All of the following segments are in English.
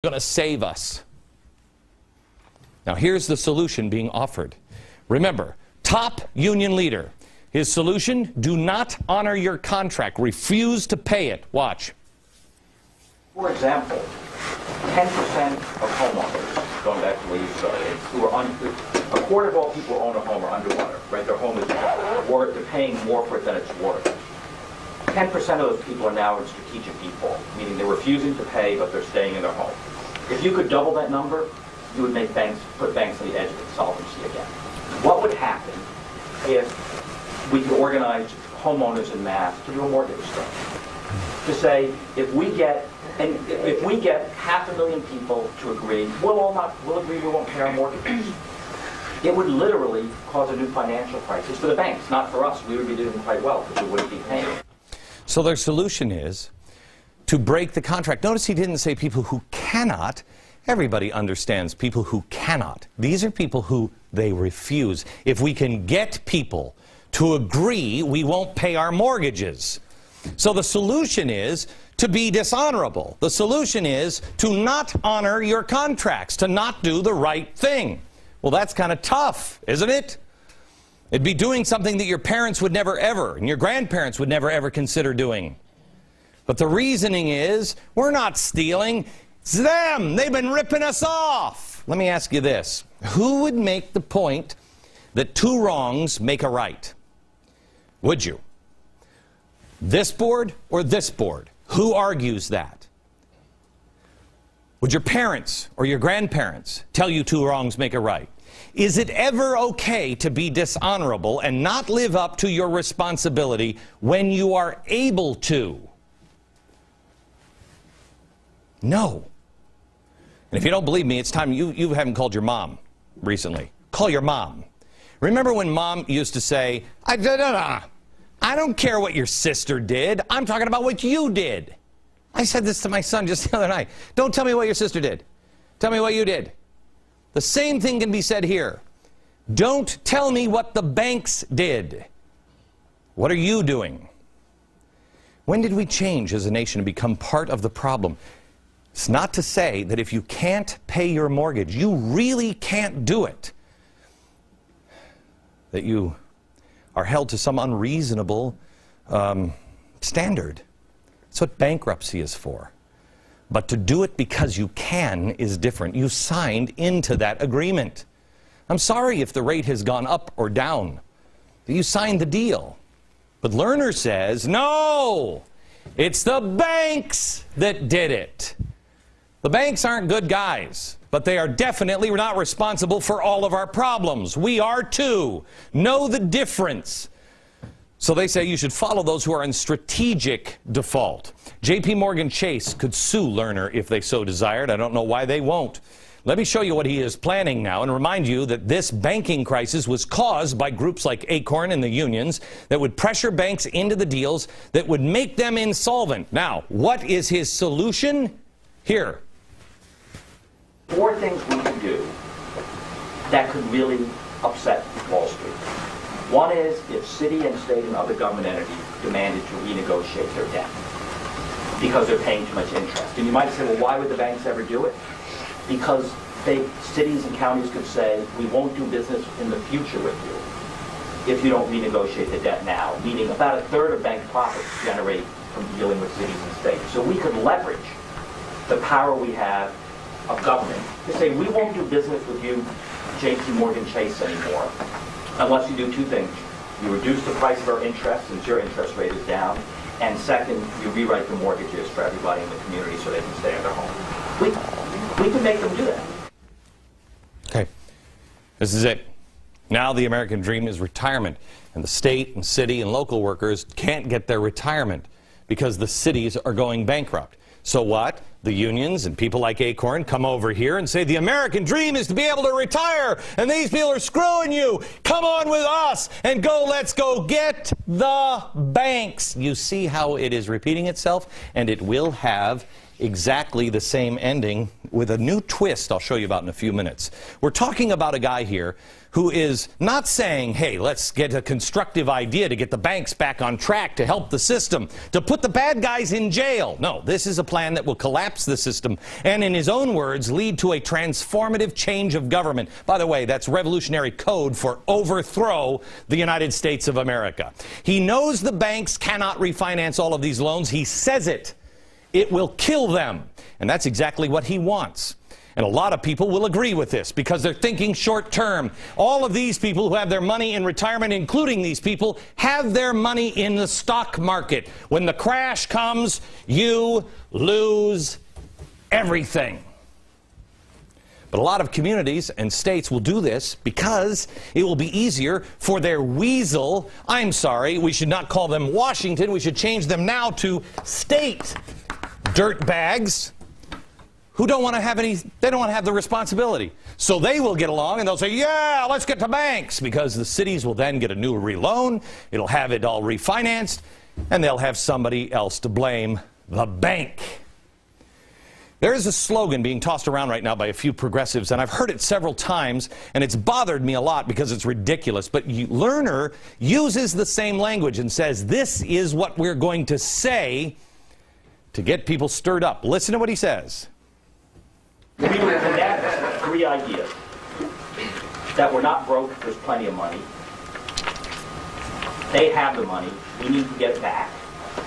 going to save us. Now here's the solution being offered. Remember, top union leader. His solution, do not honor your contract. Refuse to pay it. Watch. For example, 10% of homeowners, going back to where you started, who are a quarter of all people who own a home are underwater, right? Their home is worth, they're paying more for it than it's worth. 10% of those people are now in strategic default, meaning they're refusing to pay, but they're staying in their home. If you could double that number, you would make banks, put banks on the edge of insolvency again. What would happen if we could organize homeowners en masse to do a mortgage structure? To say, if we get 500,000 people to agree, we'll agree we won't pay our mortgages. It would literally cause a new financial crisis for the banks, not for us. We would be doing quite well because we wouldn't be paying. So their solution is to break the contract. Notice he didn't say people who cannot. Everybody understands people who cannot. These are people who they refuse. If we can get people to agree, we won't pay our mortgages. So the solution is to be dishonorable. The solution is to not honor your contracts, to not do the right thing. Well, that's kind of tough, isn't it? It'd be doing something that your parents would never ever, and your grandparents would never ever consider doing. But the reasoning is, we're not stealing. It's them. They've been ripping us off. Let me ask you this. Who would make the point that two wrongs make a right? Would you? This board or this board? Who argues that? Would your parents or your grandparents tell you two wrongs make a right? Is it ever okay to be dishonorable and not live up to your responsibility when you are able to? No. And if you don't believe me, it's time you haven't called your mom recently. Call your mom. Remember when mom used to say, I don't care what your sister did. I'm talking about what you did. I said this to my son just the other night. Don't tell me what your sister did. Tell me what you did. The same thing can be said here. Don't tell me what the banks did. What are you doing? When did we change as a nation and become part of the problem? It's not to say that if you can't pay your mortgage, you really can't do it, that you are held to some unreasonable standard. That's what bankruptcy is for. But to do it because you can is different. You signed into that agreement. I'm sorry if the rate has gone up or down. You signed the deal. But Lerner says, no, it's the banks that did it. The banks aren't good guys, but they are definitely not responsible for all of our problems. We are too. Know the difference. So they say you should follow those who are in strategic default. J.P. Morgan Chase could sue Lerner if they so desired. I don't know why they won't. Let me show you what he is planning now and remind you that this banking crisis was caused by groups like Acorn and the unions that would pressure banks into the deals that would make them insolvent. Now, what is his solution? Here. 4 things we can do that could really upset Wall Street. One is if city and state and other government entities demanded to renegotiate their debt because they're paying too much interest. And you might say, well, why would the banks ever do it? Because cities and counties could say, we won't do business in the future with you if you don't renegotiate the debt now, meaning about 1/3 of bank profits generate from dealing with cities and states. So we could leverage the power we have of government to say, we won't do business with you, J.P. Morgan Chase, anymore, unless you do 2 things. You reduce the price of our interest since your interest rate is down, and second, you rewrite the mortgages for everybody in the community so they can stay in their home. We can make them do that. Okay. This is it. Now the American dream is retirement, and the state and city and local workers can't get their retirement because the cities are going bankrupt. So what? The unions and people like Acorn come over here and say the American dream is to be able to retire, and these people are screwing you. Come on with us and let's go get the banks. You see how it is repeating itself, and it will have exactly the same ending with a new twist I'll show you about in a few minutes. We're talking about a guy here who is not saying, hey, let's get a constructive idea to get the banks back on track, to help the system, to put the bad guys in jail. No, this is a plan that will collapse the system and, in his own words, lead to a transformative change of government. By the way, that's revolutionary code for overthrow the United States of America. He knows the banks cannot refinance all of these loans. He says it. It will kill them. And that's exactly what he wants. And a lot of people will agree with this because they're thinking short term. All of these people who have their money in retirement, including these people, have their money in the stock market. When the crash comes, you lose everything. But a lot of communities and states will do this because it will be easier for their weasel, I'm sorry, we should not call them Washington, we should change them now to state dirtbags, who don't want to have any, they don't want to have the responsibility. So they will get along and they'll say, yeah, let's get to banks, because the cities will then get a new reloan, it'll have it all refinanced, and they'll have somebody else to blame, the bank. There is a slogan being tossed around right now by a few progressives, and I've heard it several times, and it's bothered me a lot because it's ridiculous. But Lerner uses the same language and says, this is what we're going to say to get people stirred up. Listen to what he says. We would connect three ideas. That we're not broke, there's plenty of money. They have the money, we need to get it back.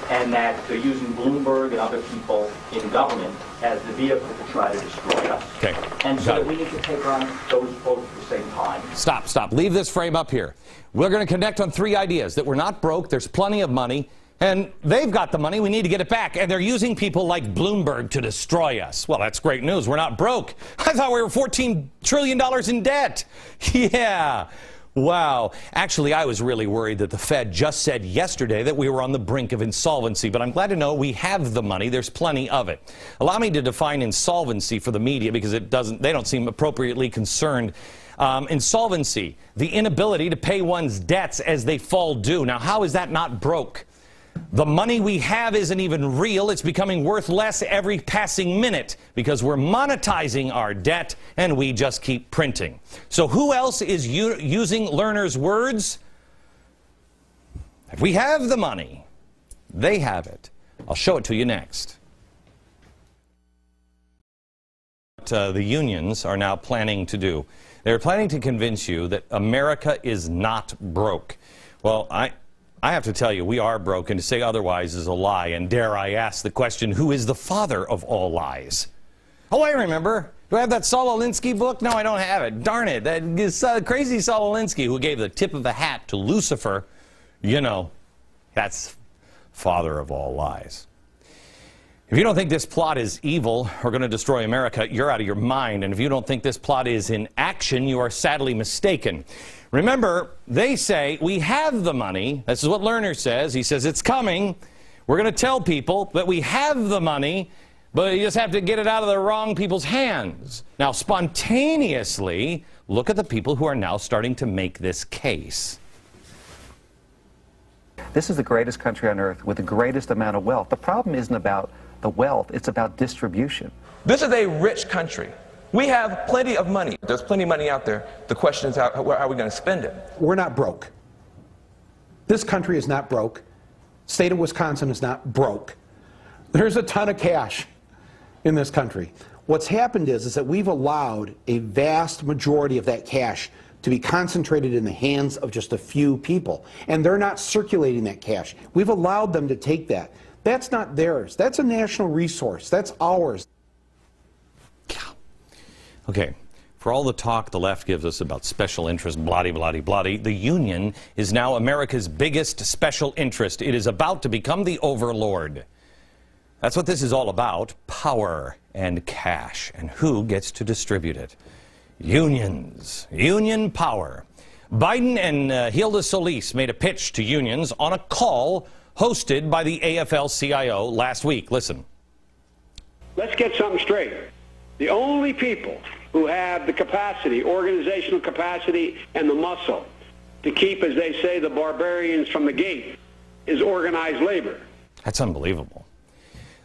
And that they're using Bloomberg and other people in government as the vehicle to try to destroy us. Okay. And so that we need to take on those both at the same time. Stop. Leave this frame up here. We're going to connect on three ideas. That we're not broke, there's plenty of money, and they've got the money, we need to get it back. And they're using people like Bloomberg to destroy us. Well, that's great news. We're not broke. I thought we were $14 trillion in debt. Yeah. Wow. Actually, I was really worried that the Fed just said yesterday that we were on the brink of insolvency, but I'm glad to know we have the money. There's plenty of it. Allow me to define insolvency for the media, because they don't seem appropriately concerned. Insolvency, the inability to pay one's debts as they fall due. Now, how is that not broke? The money we have isn't even real. It's becoming worth less every passing minute because we're monetizing our debt and we just keep printing. So who else is using Lerner's words? If we have the money, they have it. I'll show it to you next. What the unions are now planning to do. They're planning to convince you that America is not broke. Well, I have to tell you, we are broke, and to say otherwise is a lie. And dare I ask the question, who is the father of all lies? Oh, I remember. Do I have that Saul Alinsky book? No, I don't have it. Darn it. That is crazy Saul Alinsky, who gave the tip of the hat to Lucifer. You know, that's father of all lies. If you don't think this plot is evil or going to destroy America, you're out of your mind. And if you don't think this plot is in action, you are sadly mistaken. Remember, they say, we have the money. This is what Lerner says. He says, it's coming. We're going to tell people that we have the money, but you just have to get it out of the wrong people's hands. Now, spontaneously, look at the people who are now starting to make this case. This is the greatest country on earth with the greatest amount of wealth. The problem isn't about the wealth, it's about distribution. This is a rich country. We have plenty of money. There's plenty of money out there. The question is, how are we going to spend it? We're not broke. This country is not broke. State of Wisconsin is not broke. There's a ton of cash in this country. What's happened is that we've allowed a vast majority of that cash to be concentrated in the hands of just a few people. And they're not circulating that cash. We've allowed them to take that. That's not theirs. That's a national resource. That's ours. Okay, for all the talk the left gives us about special interest, blah-de-blah-de-blah-de, the union is now America's biggest special interest. It is about to become the overlord. That's what this is all about, power and cash. And who gets to distribute it? Unions. Union power. Biden and Hilda Solis made a pitch to unions on a call hosted by the AFL-CIO last week. Listen. Let's get something straight. The only people who have the capacity, organizational capacity, and the muscle to keep, as they say, the barbarians from the gate is organized labor. That's unbelievable.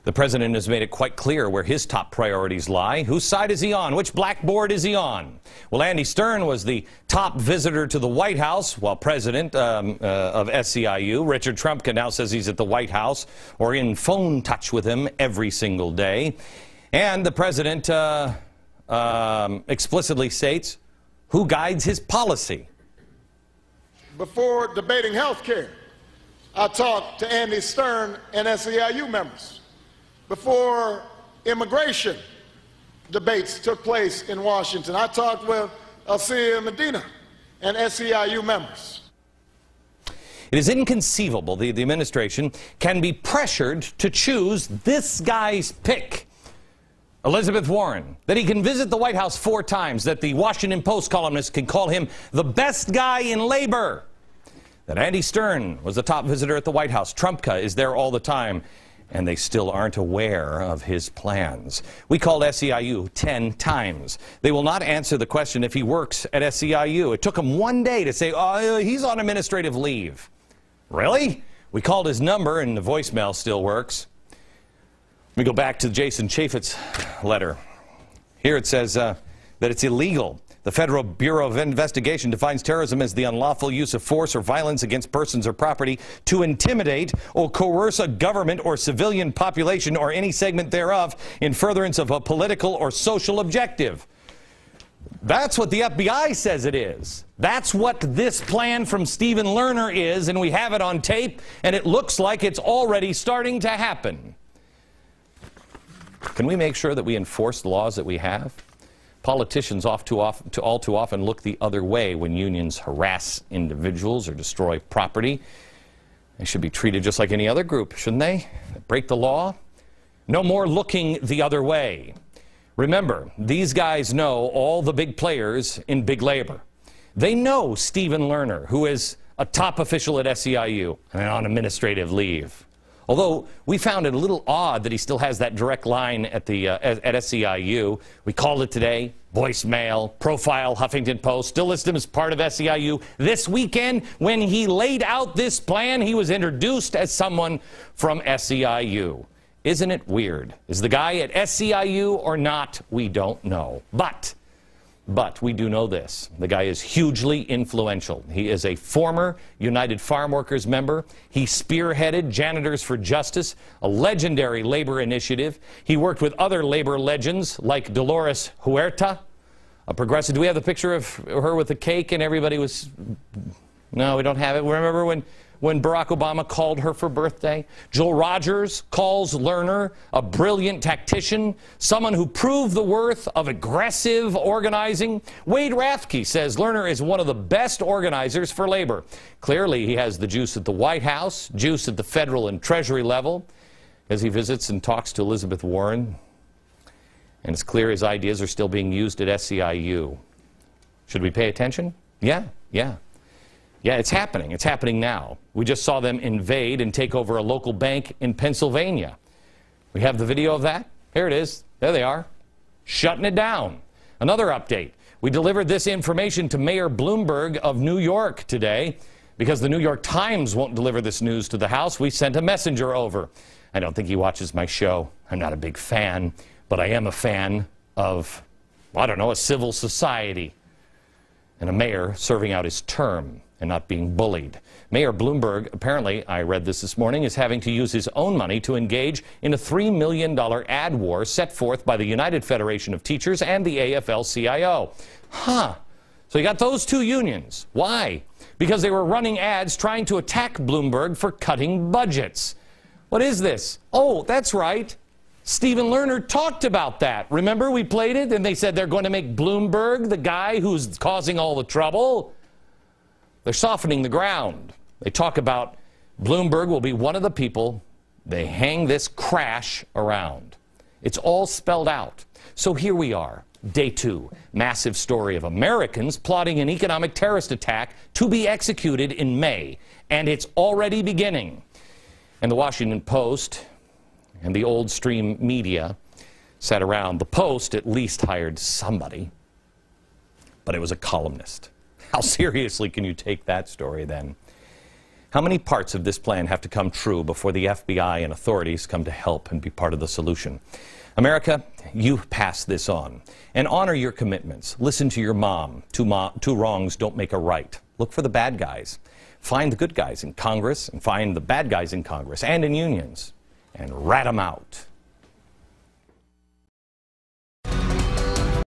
The president has made it quite clear where his top priorities lie. Whose side is he on? Which blackboard is he on? Well, Andy Stern was the top visitor to the White House while president of SEIU. Richard Trumka now says he's at the White House or in phone touch with him every single day. And the president explicitly states who guides his policy. Before debating health care, I talked to Andy Stern and SEIU members. Before immigration debates took place in Washington, I talked with Alcia Medina and SEIU members. It is inconceivable the administration can be pressured to choose this guy's pick, Elizabeth Warren, that he can visit the White House 4 times, that the Washington Post columnist can call him the best guy in labor, that Andy Stern was the top visitor at the White House. Trumka is there all the time, and they still aren't aware of his plans. We called SEIU 10 times. They will not answer the question if he works at SEIU. It took them 1 day to say, oh, he's on administrative leave. Really? We called his number, and the voicemail still works. Let me go back to Jason Chaffetz's letter. Here it says that it's illegal. The Federal Bureau of Investigation defines terrorism as the unlawful use of force or violence against persons or property to intimidate or coerce a government or civilian population or any segment thereof in furtherance of a political or social objective. That's what the FBI says it is. That's what this plan from Stephen Lerner is, and we have it on tape, and it looks like it's already starting to happen. Can we make sure that we enforce the laws that we have? Politicians all too often look the other way when unions harass individuals or destroy property. They should be treated just like any other group, shouldn't they? Break the law? No more looking the other way. Remember, these guys know all the big players in big labor. They know Stephen Lerner, who is a top official at SEIU and on administrative leave. Although we found it a little odd that he still has that direct line at SEIU. We called it today, voicemail, profile, Huffington Post, still list him as part of SEIU. This weekend, when he laid out this plan, he was introduced as someone from SEIU. Isn't it weird? Is the guy at SEIU or not? We don't know. But we do know this. The guy is hugely influential. He is a former United Farm Workers member. He spearheaded Janitors for Justice, a legendary labor initiative. He worked with other labor legends like Dolores Huerta, a progressive. Do we have the picture of her with the cake and everybody was... No, we don't have it. Remember when Barack Obama called her for birthday? Joel Rogers calls Lerner a brilliant tactician, someone who proved the worth of aggressive organizing. Wade Rathke says Lerner is one of the best organizers for labor. Clearly, he has the juice at the White House, juice at the federal and Treasury level, as he visits and talks to Elizabeth Warren. And it's clear his ideas are still being used at SEIU. Should we pay attention? Yeah. Yeah, it's happening. It's happening now. We just saw them invade and take over a local bank in Pennsylvania. We have the video of that. Here it is. There they are, shutting it down. Another update. We delivered this information to Mayor Bloomberg of New York today. Because the New York Times won't deliver this news to the House, we sent a messenger over. I don't think he watches my show. I'm not a big fan, but I am a fan of, I don't know, a civil society and a mayor serving out his term and not being bullied. Mayor Bloomberg, apparently, I read this morning, is having to use his own money to engage in a $3 million ad war set forth by the United Federation of Teachers and the AFL-CIO. So you got those two unions. Why? Because they were running ads trying to attack Bloomberg for cutting budgets. What is this? Oh, that's right. Stephen Lerner talked about that. Remember, we played it, and they said they're going to make Bloomberg the guy who's causing all the trouble. They're softening the ground. They talk about Bloomberg will be one of the people they hang this crash around. It's all spelled out. So here we are, day 2. Massive story of Americans plotting an economic terrorist attack to be executed in May. And it's already beginning. And the Washington Post and the old stream media sat around. The Post at least hired somebody, but it was a columnist. How seriously can you take that story then? How many parts of this plan have to come true before the FBI and authorities come to help and be part of the solution? America, you pass this on. And honor your commitments. Listen to your mom. Two wrongs don't make a right. Look for the bad guys. Find the good guys in Congress and find the bad guys in Congress and in unions. And rat them out.